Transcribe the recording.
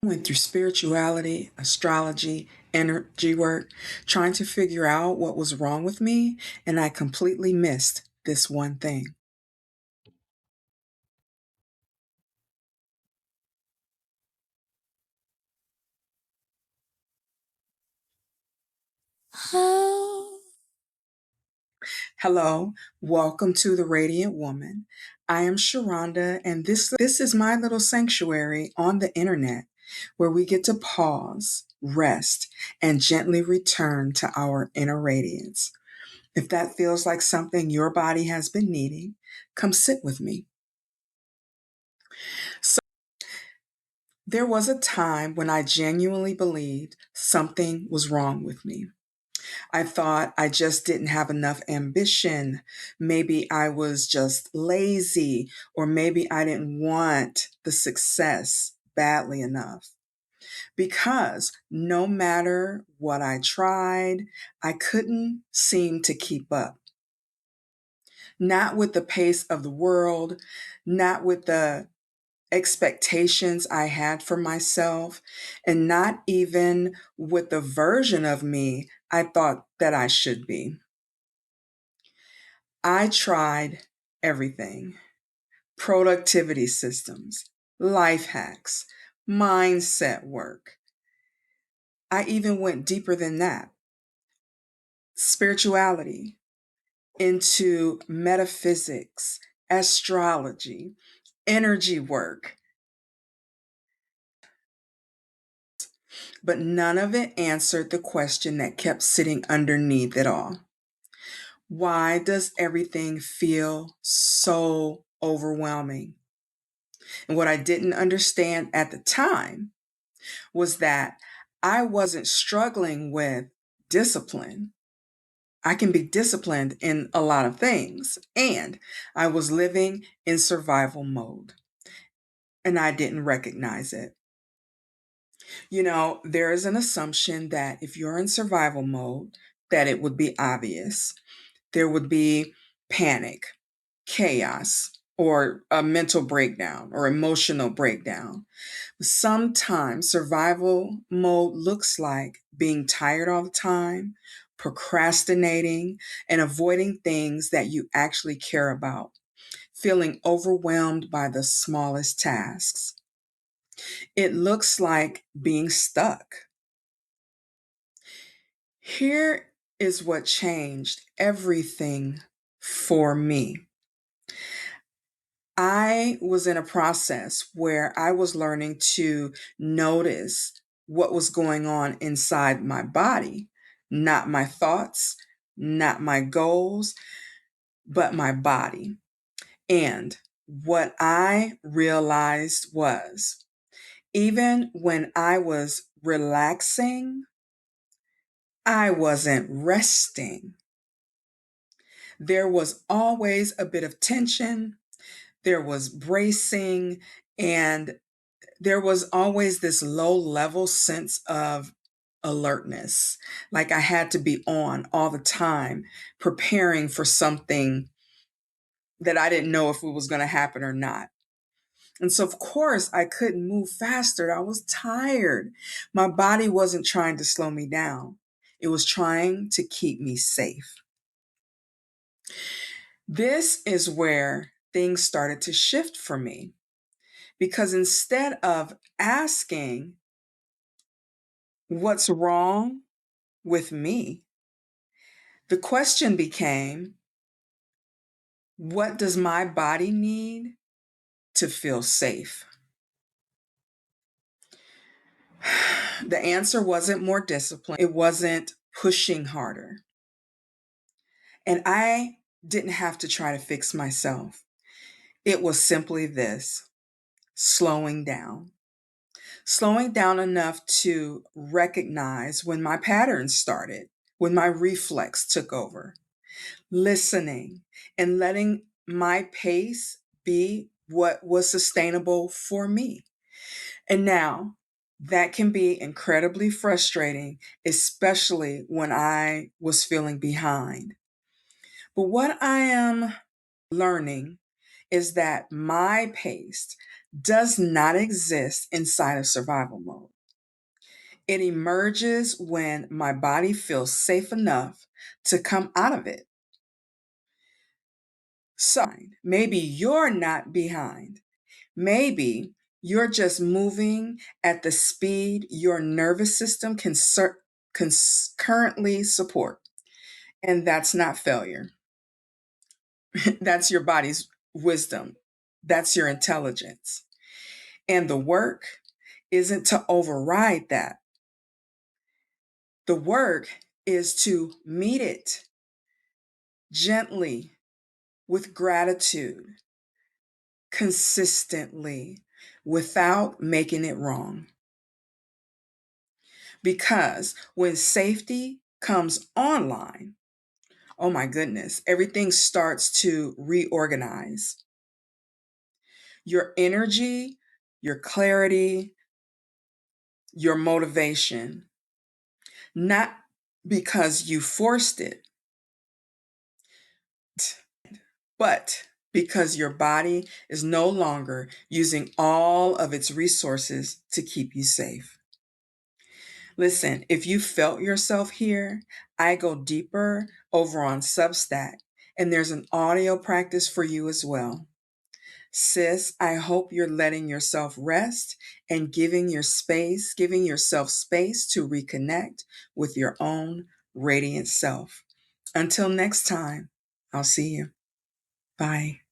Went through spirituality, astrology, energy work, trying to figure out what was wrong with me, and I completely missed this one thing. Hello, welcome to the Radiant Woman. I am Sharonda, and this is my little sanctuary on the internet where we get to pause, rest, and gently return to our inner radiance. If that feels like something your body has been needing, come sit with me. So, there was a time when I genuinely believed something was wrong with me. I thought I just didn't have enough ambition. Maybe I was just lazy, or maybe I didn't want the success badly enough. Because no matter what I tried, I couldn't seem to keep up. Not with the pace of the world, not with the expectations I had for myself, and not even with the version of me I thought that I should be. I tried everything: productivity systems, life hacks, mindset work. I even went deeper than that: spirituality, into metaphysics, astrology, energy work, but none of it answered the question that kept sitting underneath it all. Why does everything feel so overwhelming? And what I didn't understand at the time was that I wasn't struggling with discipline. I can be disciplined in a lot of things, and I was living in survival mode and I didn't recognize it. There is an assumption that if you're in survival mode, that it would be obvious. There would be panic, chaos, or a mental breakdown or emotional breakdown. Sometimes survival mode looks like being tired all the time, procrastinating, and avoiding things that you actually care about, feeling overwhelmed by the smallest tasks. It looks like being stuck. Here is what changed everything for me. I was in a process where I was learning to notice what was going on inside my body, not my thoughts, not my goals, but my body. And what I realized was, even when I was relaxing, I wasn't resting. There was always a bit of tension, there was bracing, and there was always this low level sense of alertness. Like I had to be on all the time, preparing for something that I didn't know if it was going to happen or not. And so, of course, I couldn't move faster. I was tired. My body wasn't trying to slow me down, it was trying to keep me safe. This is where things started to shift for me, because instead of asking what's wrong with me, the question became, what does my body need to feel safe? The answer wasn't more discipline, it wasn't pushing harder. And I didn't have to try to fix myself. It was simply this: slowing down. Slowing down enough to recognize when my patterns started, when my reflex took over, listening and letting my pace be what was sustainable for me. And now that can be incredibly frustrating, especially when I was feeling behind. But what I am learning is that my pace does not exist inside of survival mode. It emerges when my body feels safe enough to come out of it. So maybe you're not behind. Maybe you're just moving at the speed your nervous system can currently support. And that's not failure. That's your body's wisdom. That's your intelligence. And the work isn't to override that. The work is to meet it gently, with gratitude, consistently, without making it wrong. Because when safety comes online, oh my goodness, everything starts to reorganize. Your energy, your clarity, your motivation, not because you forced it, but because your body is no longer using all of its resources to keep you safe. Listen, if you felt yourself here, I go deeper over on Substack, and there's an audio practice for you as well. Sis, I hope you're letting yourself rest and giving yourself space to reconnect with your own radiant self. Until next time, I'll see you. Bye.